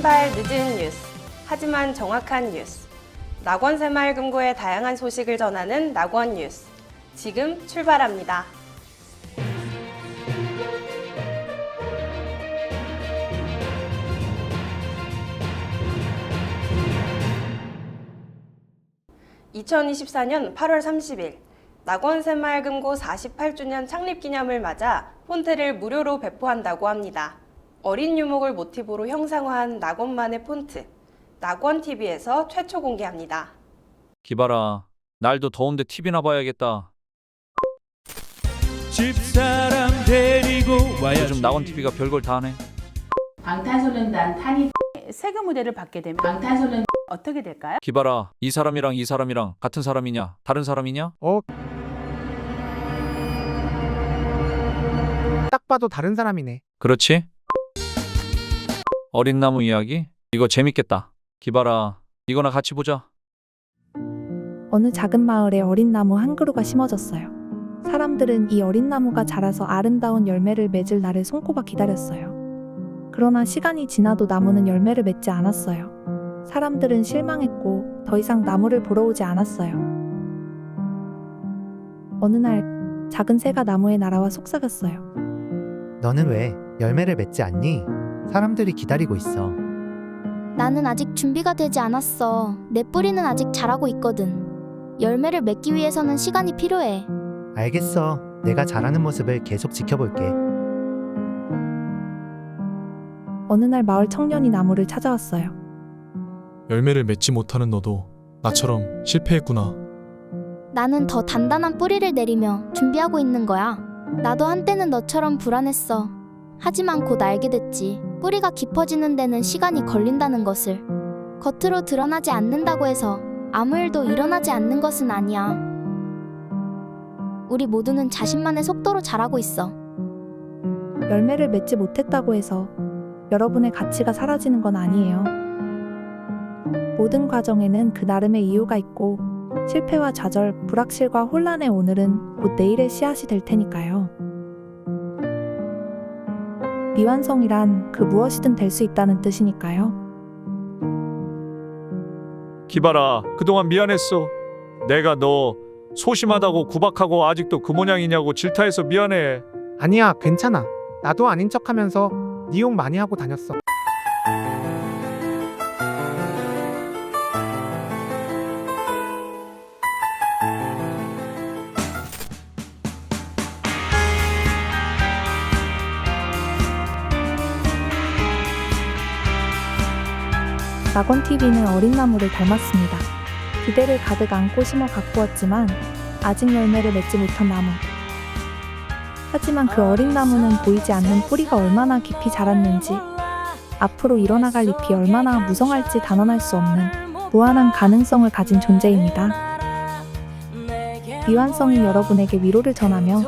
발 늦은 뉴스, 하지만 정확한 뉴스. 낙원 새마을금고의 다양한 소식을 전하는 낙원 뉴스. 지금 출발합니다. (2024년 8월 30일) 낙원 새마을금고 48주년 창립기념을 맞아 폰트를 무료로 배포한다고 합니다. 어린 유목을 모티브로 형상화한 낙원만의 폰트, 낙원TV에서 최초 공개합니다. 기봐라, 날도 더운데 TV나 봐야겠다. 집사람 데리고 와야지. 요즘 낙원TV가 별걸 다 하네. 방탄소년단 탄이 세계 무대를 받게 되면 방탄소년단 어떻게 될까요? 기봐라, 이 사람이랑 같은 사람이냐, 다른 사람이냐? 딱 봐도 다른 사람이네. 그렇지? 어린 나무 이야기? 이거 재밌겠다. 기봐라, 이거나 같이 보자. 어느 작은 마을에 어린 나무 한 그루가 심어졌어요. 사람들은 이 어린 나무가 자라서 아름다운 열매를 맺을 날을 손꼽아 기다렸어요. 그러나 시간이 지나도 나무는 열매를 맺지 않았어요. 사람들은 실망했고 더 이상 나무를 보러 오지 않았어요. 어느 날 작은 새가 나무에 날아와 속삭였어요. 너는 왜 열매를 맺지 않니? 사람들이 기다리고 있어. 나는 아직 준비가 되지 않았어. 내 뿌리는 아직 자라고 있거든. 열매를 맺기 위해서는 시간이 필요해. 알겠어. 내가 자라는 모습을 계속 지켜볼게. 어느 날 마을 청년이 나무를 찾아왔어요. 열매를 맺지 못하는 너도 나처럼 실패했구나. 나는 더 단단한 뿌리를 내리며 준비하고 있는 거야. 나도 한때는 너처럼 불안했어. 하지만 곧 알게 됐지. 뿌리가 깊어지는 데는 시간이 걸린다는 것을. 겉으로 드러나지 않는다고 해서 아무 일도 일어나지 않는 것은 아니야. 우리 모두는 자신만의 속도로 자라고 있어. 열매를 맺지 못했다고 해서 여러분의 가치가 사라지는 건 아니에요. 모든 과정에는 그 나름의 이유가 있고 실패와 좌절, 불확실과 혼란의 오늘은 곧 내일의 씨앗이 될 테니까요. 미완성이란 그 무엇이든 될 수 있다는 뜻이니까요. 기봐라, 그동안 미안했어. 내가 너 소심하다고 구박하고 아직도 그 모양이냐고 질타해서 미안해. 아니야, 괜찮아. 나도 아닌 척하면서 네 욕 많이 하고 다녔어. 낙원TV는 어린 나무를 닮았습니다. 기대를 가득 안고 심어 가꾸었지만 아직 열매를 맺지 못한 나무. 하지만 그 어린 나무는 보이지 않는 뿌리가 얼마나 깊이 자랐는지, 앞으로 일어나갈 잎이 얼마나 무성할지 단언할 수 없는 무한한 가능성을 가진 존재입니다. 미완성인 여러분에게 위로를 전하며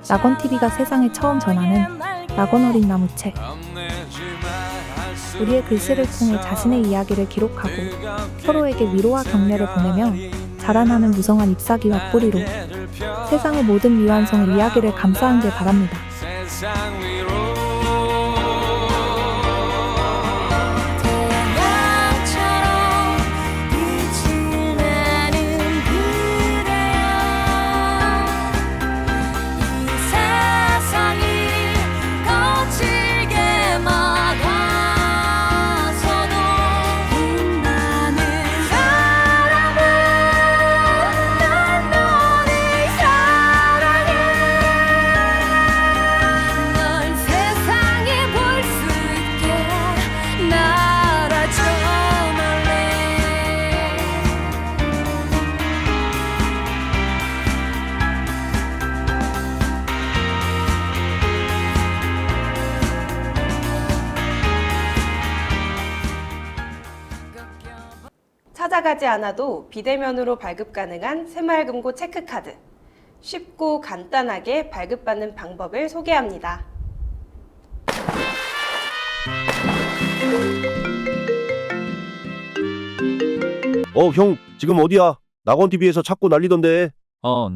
낙원TV가 세상에 처음 전하는 낙원 어린 나무책. 우리의 글씨를 통해 자신의 이야기를 기록하고 서로에게 위로와 격려를 보내며 자라나는 무성한 잎사귀와 뿌리로 세상의 모든 미완성의 이야기를 감싸는길 바랍니다. 찾아가지 않아도 비대면으로 발급 가능한 새마을금고 체크카드. 쉽고 간단하게 발급받는 방법을 소개합니다. 형, 지금 어디야? 낙원TV에서 찾고 난리던데.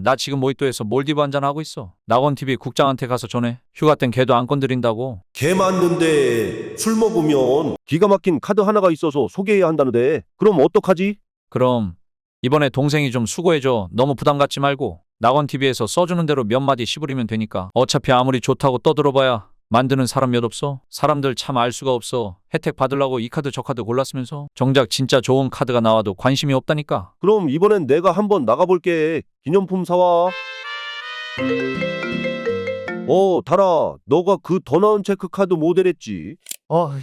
나 지금 모히또에서 몰디브 한잔 하고 있어. 낙원TV 국장한테 가서 전해. 휴가 땐 걔도 안 건드린다고. 개 맞는데 술 먹으면 기가 막힌 카드 하나가 있어서 소개해야 한다는데 그럼 어떡하지? 그럼 이번에 동생이 좀 수고해줘. 너무 부담 갖지 말고. 낙원TV에서 써주는 대로 몇 마디 씹으리면 되니까. 어차피 아무리 좋다고 떠들어봐야 만드는 사람 몇 없어. 사람들 참 알 수가 없어. 혜택 받으려고 이 카드 저 카드 골랐으면서 정작 진짜 좋은 카드가 나와도 관심이 없다니까. 그럼 이번엔 내가 한번 나가볼게. 기념품 사와. 달아. 너가 그 더 나은 체크카드 모델했지.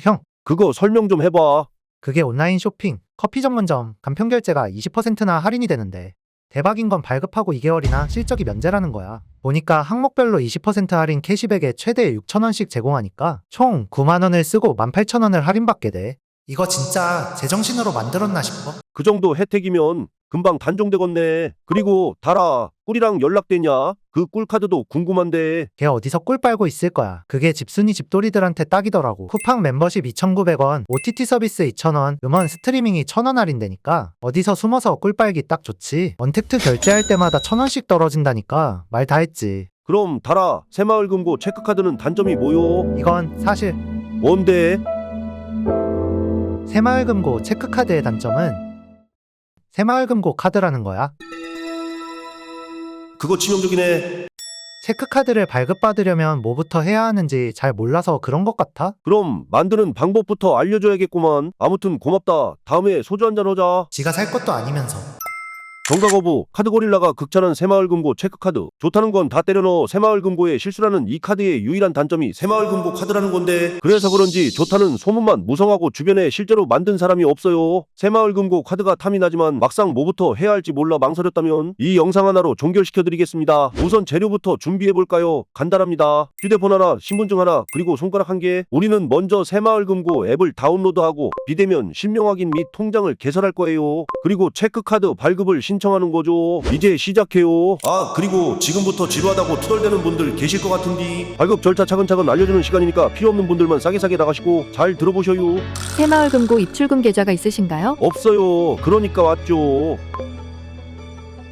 형. 그거 설명 좀 해봐. 그게 온라인 쇼핑, 커피 전문점, 간편 결제가 20%나 할인이 되는데 대박인 건 발급하고 2개월이나 실적이 면제라는 거야. 보니까 항목별로 20% 할인 캐시백에 최대 6,000원씩 제공하니까 총 9만 원을 쓰고 18,000원을 할인받게 돼. 이거 진짜 제정신으로 만들었나 싶어. 그 정도 혜택이면 금방 단종되겠네. 그리고 달아. 꿀이랑 연락되냐? 그 꿀카드도 궁금한데. 걔 어디서 꿀 빨고 있을 거야. 그게 집순이 집돌이들한테 딱이더라고. 쿠팡 멤버십 2,900원, OTT 서비스 2,000원, 음원 스트리밍이 1,000원 할인되니까 어디서 숨어서 꿀 빨기 딱 좋지. 언택트 결제할 때마다 1,000원씩 떨어진다니까 말 다 했지. 그럼 달아. 새마을금고 체크카드는 단점이 뭐요? 이건 사실 뭔데? 새마을금고 체크카드의 단점은 새마을금고 카드라는 거야. 그거 치명적이네. 체크카드를 발급받으려면 뭐부터 해야 하는지 잘 몰라서 그런 것 같아? 그럼 만드는 방법부터 알려줘야겠구만. 아무튼 고맙다. 다음에 소주 한잔 하자. 지가 살 것도 아니면서. 정가거부. 카드고릴라가 극찬한 새마을금고 체크카드. 좋다는 건 다 때려넣어 새마을금고의 실수라는 이 카드의 유일한 단점이 새마을금고 카드라는 건데 그래서 그런지 좋다는 소문만 무성하고 주변에 실제로 만든 사람이 없어요. 새마을금고 카드가 탐이 나지만 막상 뭐부터 해야 할지 몰라 망설였다면 이 영상 하나로 종결시켜드리겠습니다. 우선 재료부터 준비해볼까요? 간단합니다. 휴대폰 하나, 신분증 하나, 그리고 손가락 한 개. 우리는 먼저 새마을금고 앱을 다운로드하고 비대면 실명 확인 및 통장을 개설할 거예요. 그리고 체크카드 발급을 신청하는 거죠. 이제 시작해요. 그리고 지금부터 지루하다고 투덜대는 분들 계실 것 같은데 발급 절차 차근차근 알려주는 시간이니까 필요 없는 분들만 싸게 나가시고 잘 들어보셔요. 새마을금고 입출금 계좌가 있으신가요? 없어요. 그러니까 왔죠.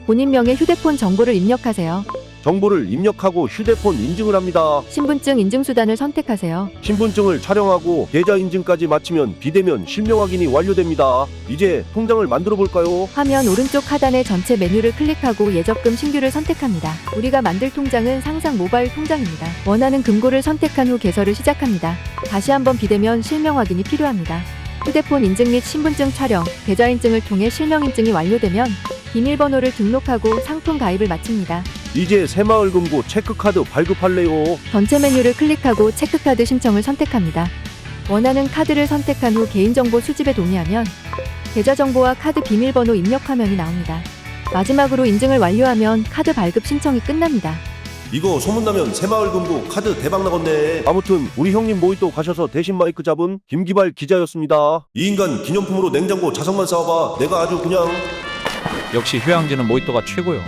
본인 명의 휴대폰 정보를 입력하세요. 정보를 입력하고 휴대폰 인증을 합니다. 신분증 인증수단을 선택하세요. 신분증을 촬영하고 계좌 인증까지 마치면 비대면 실명 확인이 완료됩니다. 이제 통장을 만들어 볼까요? 화면 오른쪽 하단의 전체 메뉴를 클릭하고 예적금 신규를 선택합니다. 우리가 만들 통장은 상상 모바일 통장입니다. 원하는 금고를 선택한 후 개설을 시작합니다. 다시 한번 비대면 실명 확인이 필요합니다. 휴대폰 인증 및 신분증 촬영, 계좌 인증을 통해 실명 인증이 완료되면 비밀번호를 등록하고 상품 가입을 마칩니다. 이제 새마을금고 체크카드 발급할래요. 전체 메뉴를 클릭하고 체크카드 신청을 선택합니다. 원하는 카드를 선택한 후 개인정보 수집에 동의하면 계좌 정보와 카드 비밀번호 입력 화면이 나옵니다. 마지막으로 인증을 완료하면 카드 발급 신청이 끝납니다. 이거 소문나면 새마을금고 카드 대박 나겠네. 아무튼 우리 형님 모히또 가셔서 대신 마이크 잡은 김기발 기자였습니다. 이 인간 기념품으로 냉장고 자석만 쌓아봐. 내가 아주 그냥. 역시 휴양지는 모히또가 최고요.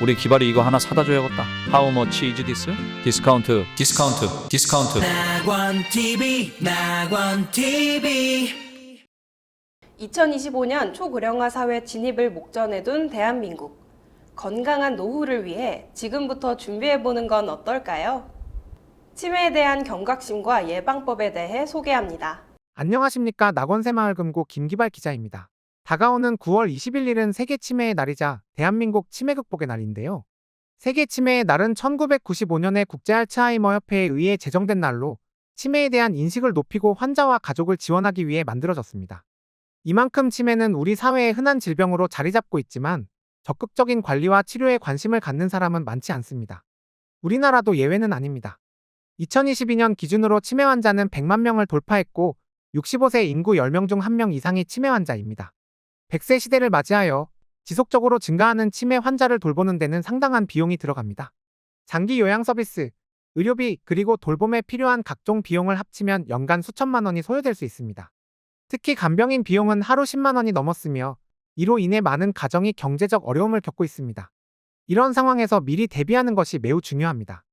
우리 기발이 이거 하나 사다 줘야겠다. How much is this? 디스카운트. 2025년 초고령화 사회 진입을 목전에 둔 대한민국. 건강한 노후를 위해 지금부터 준비해보는 건 어떨까요? 치매에 대한 경각심과 예방법에 대해 소개합니다. 안녕하십니까. 낙원새마을금고 김기발 기자입니다. 다가오는 9월 21일은 세계 치매의 날이자 대한민국 치매 극복의 날인데요. 세계 치매의 날은 1995년에 국제 알츠하이머 협회에 의해 제정된 날로 치매에 대한 인식을 높이고 환자와 가족을 지원하기 위해 만들어졌습니다. 이만큼 치매는 우리 사회의 흔한 질병으로 자리 잡고 있지만 적극적인 관리와 치료에 관심을 갖는 사람은 많지 않습니다. 우리나라도 예외는 아닙니다. 2022년 기준으로 치매 환자는 100만 명을 돌파했고 65세 인구 10명 중 1명 이상이 치매 환자입니다. 100세 시대를 맞이하여 지속적으로 증가하는 치매 환자를 돌보는 데는 상당한 비용이 들어갑니다. 장기 요양 서비스, 의료비, 그리고 돌봄에 필요한 각종 비용을 합치면 연간 수천만 원이 소요될 수 있습니다. 특히 간병인 비용은 하루 10만 원이 넘었으며 이로 인해 많은 가정이 경제적 어려움을 겪고 있습니다. 이런 상황에서 미리 대비하는 것이 매우 중요합니다.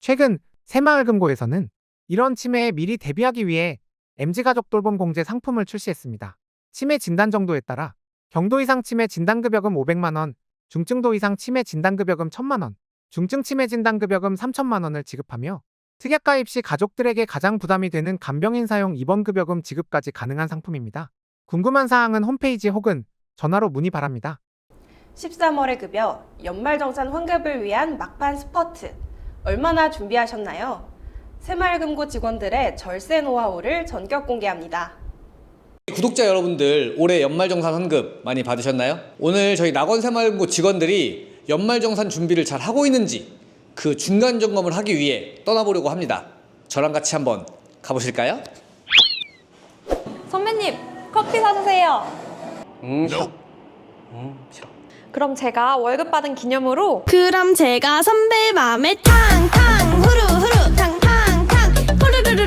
최근 새마을금고에서는 이런 치매에 미리 대비하기 위해 MZ가족 돌봄 공제 상품을 출시했습니다. 치매 진단 정도에 따라 경도 이상 치매 진단급여금 500만 원, 중증도 이상 치매 진단급여금 1,000만 원, 중증 치매 진단급여금 3천만 원을 지급하며 특약 가입 시 가족들에게 가장 부담이 되는 간병인 사용 입원급여금 지급까지 가능한 상품입니다. 궁금한 사항은 홈페이지 혹은 전화로 문의 바랍니다. 13월의 급여, 연말정산 환급을 위한 막판 스퍼트. 얼마나 준비하셨나요? 새마을금고 직원들의 절세 노하우를 전격 공개합니다. 구독자 여러분들 올해 연말정산 환급 많이 받으셨나요? 오늘 저희 낙원새마을금고 직원들이 연말정산 준비를 잘 하고 있는지 그 중간 점검을 하기 위해 떠나보려고 합니다. 저랑 같이 한번 가보실까요? 선배님, 커피 사주세요. 싫어. 싫어. 그럼 제가 월급 받은 기념으로 그럼 제가 선배 맘에 탕탕 후루후루 탕탕탕 후루루루루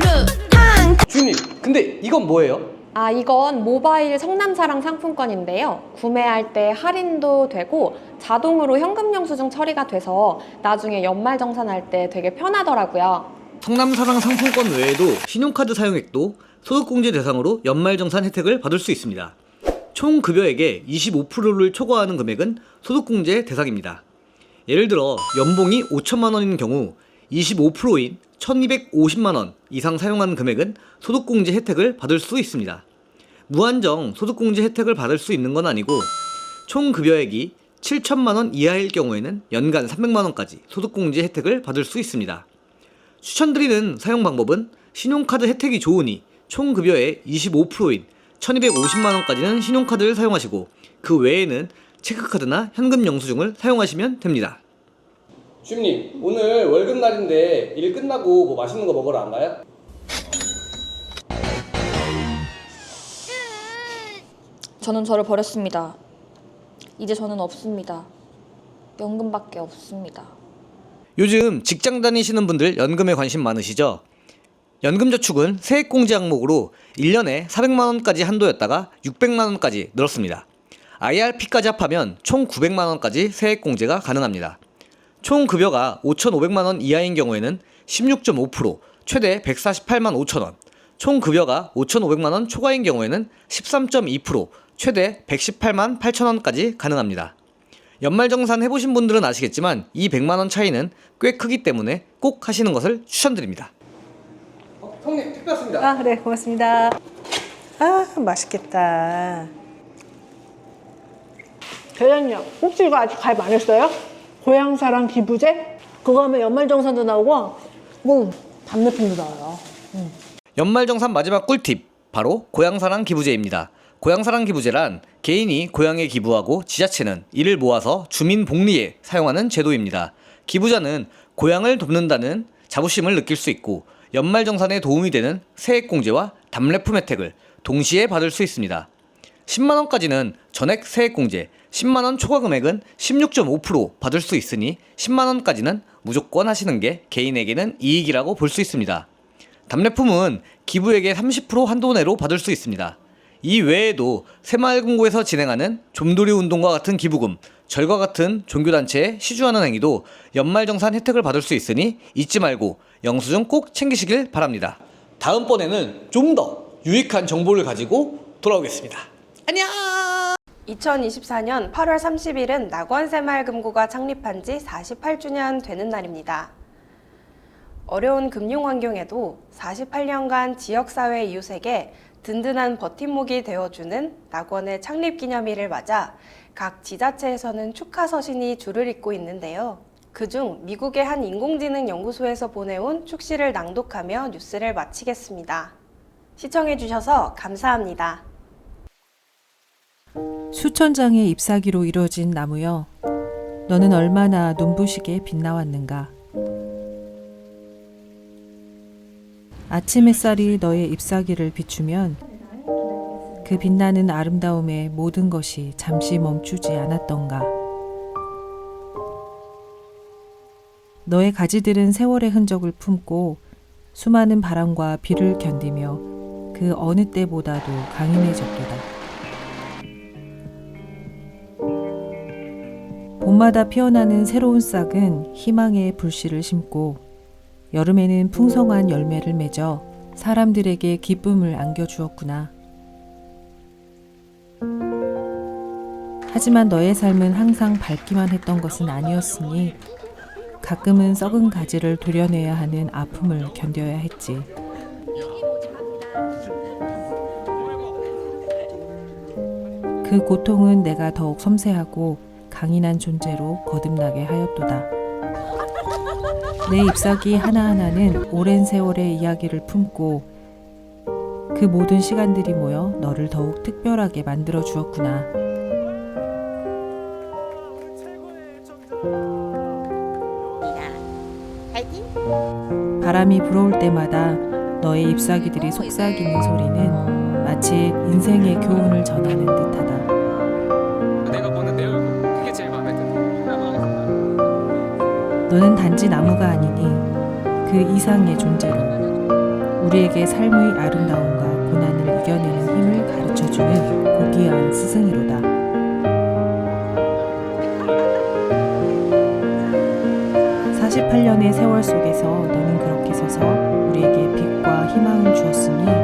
탕. 주임님, 근데 이건 뭐예요? 이건 모바일 성남사랑 상품권인데요. 구매할 때 할인도 되고 자동으로 현금 영수증 처리가 돼서 나중에 연말정산할 때 되게 편하더라고요. 성남사랑 상품권 외에도 신용카드 사용액도 소득공제 대상으로 연말정산 혜택을 받을 수 있습니다. 총 급여액의 25%를 초과하는 금액은 소득공제 대상입니다. 예를 들어 연봉이 5천만 원인 경우 25%인 1,250만 원 이상 사용한 금액은 소득공제 혜택을 받을 수 있습니다. 무한정 소득공제 혜택을 받을 수 있는 건 아니고 총 급여액이 7천만 원 이하일 경우에는 연간 300만 원까지 소득공제 혜택을 받을 수 있습니다. 추천드리는 사용 방법은 신용카드 혜택이 좋으니 총 급여의 25%인 1,250만 원까지는 신용카드를 사용하시고 그 외에는 체크카드나 현금 영수증을 사용하시면 됩니다. 주임님, 오늘 월급날인데 일 끝나고 뭐 맛있는 거 먹으러 안 가요? 저는 저를 버렸습니다. 이제 저는 없습니다. 연금밖에 없습니다. 요즘 직장 다니시는 분들 연금에 관심 많으시죠? 연금저축은 세액공제 항목으로 1년에 400만 원까지 한도였다가 600만 원까지 늘었습니다. IRP까지 합하면 총 900만 원까지 세액공제가 가능합니다. 총 급여가 5,500만 원 이하인 경우에는 16.5%, 최대 148만 5천 원, 총 급여가 5,500만 원 초과인 경우에는 13.2%, 최대 118만 8천 원까지 가능합니다. 연말정산 해보신 분들은 아시겠지만 이 100만 원 차이는 꽤 크기 때문에 꼭 하시는 것을 추천드립니다. 형님, 택배 왔습니다. 그래, 고맙습니다. 맛있겠다. 대장님, 혹시 이거 아직 가입 안 했어요? 고향사랑 기부제? 그거 하면 연말정산도 나오고 답례품도 나와요. 연말정산 마지막 꿀팁, 바로 고향사랑 기부제입니다. 고향사랑 기부제란 개인이 고향에 기부하고 지자체는 이를 모아서 주민복리에 사용하는 제도입니다. 기부자는 고향을 돕는다는 자부심을 느낄 수 있고 연말정산에 도움이 되는 세액공제와 답례품 혜택을 동시에 받을 수 있습니다. 10만원까지는 전액 세액공제, 10만원 초과 금액은 16.5% 받을 수 있으니 10만원까지는 무조건 하시는 게 개인에게는 이익이라고 볼 수 있습니다. 답례품은 기부액의 30% 한도 내로 받을 수 있습니다. 이 외에도 새마을금고에서 진행하는 좀돌이 운동과 같은 기부금, 절과 같은 종교단체에 시주하는 행위도 연말정산 혜택을 받을 수 있으니 잊지 말고 영수증 꼭 챙기시길 바랍니다. 다음번에는 좀 더 유익한 정보를 가지고 돌아오겠습니다. 안녕! 2024년 8월 30일은 낙원새마을금고가 창립한 지 48주년 되는 날입니다. 어려운 금융 환경에도 48년간 지역사회 이웃에게 든든한 버팀목이 되어주는 낙원의 창립기념일을 맞아 각 지자체에서는 축하 서신이 줄을 잇고 있는데요. 그중 미국의 한 인공지능 연구소에서 보내온 축시를 낭독하며 뉴스를 마치겠습니다. 시청해주셔서 감사합니다. 수천 장의 잎사귀로 이루어진 나무여, 너는 얼마나 눈부시게 빛나왔는가. 아침 햇살이 너의 잎사귀를 비추면 그 빛나는 아름다움에 모든 것이 잠시 멈추지 않았던가. 너의 가지들은 세월의 흔적을 품고 수많은 바람과 비를 견디며 그 어느 때보다도 강인해졌도다. 봄마다 피어나는 새로운 싹은 희망의 불씨를 심고 여름에는 풍성한 열매를 맺어 사람들에게 기쁨을 안겨주었구나. 하지만 너의 삶은 항상 밝기만 했던 것은 아니었으니 가끔은 썩은 가지를 도려내야 하는 아픔을 견뎌야 했지. 그 고통은 내가 더욱 섬세하고 강인한 존재로 거듭나게 하였도다. 내 잎사귀 하나하나는 오랜 세월의 이야기를 품고 그 모든 시간들이 모여 너를 더욱 특별하게 만들어 주었구나. 바람이 불어올 때마다 너의 잎사귀들이 속삭이는 소리는 마치 인생의 교훈을 전하는 듯하다. 내가 보는 내 얼굴 그게 제일 마음에 든다. 너는 단지 나무가 아니니 그 이상의 존재로 우리에게 삶의 아름다움과 고난을 이겨내는 힘을 가르쳐주는 고귀한 스승이로다. 48년의 세월 속에서 너는 그렇게 서서 우리에게 빛과 희망을 주었으니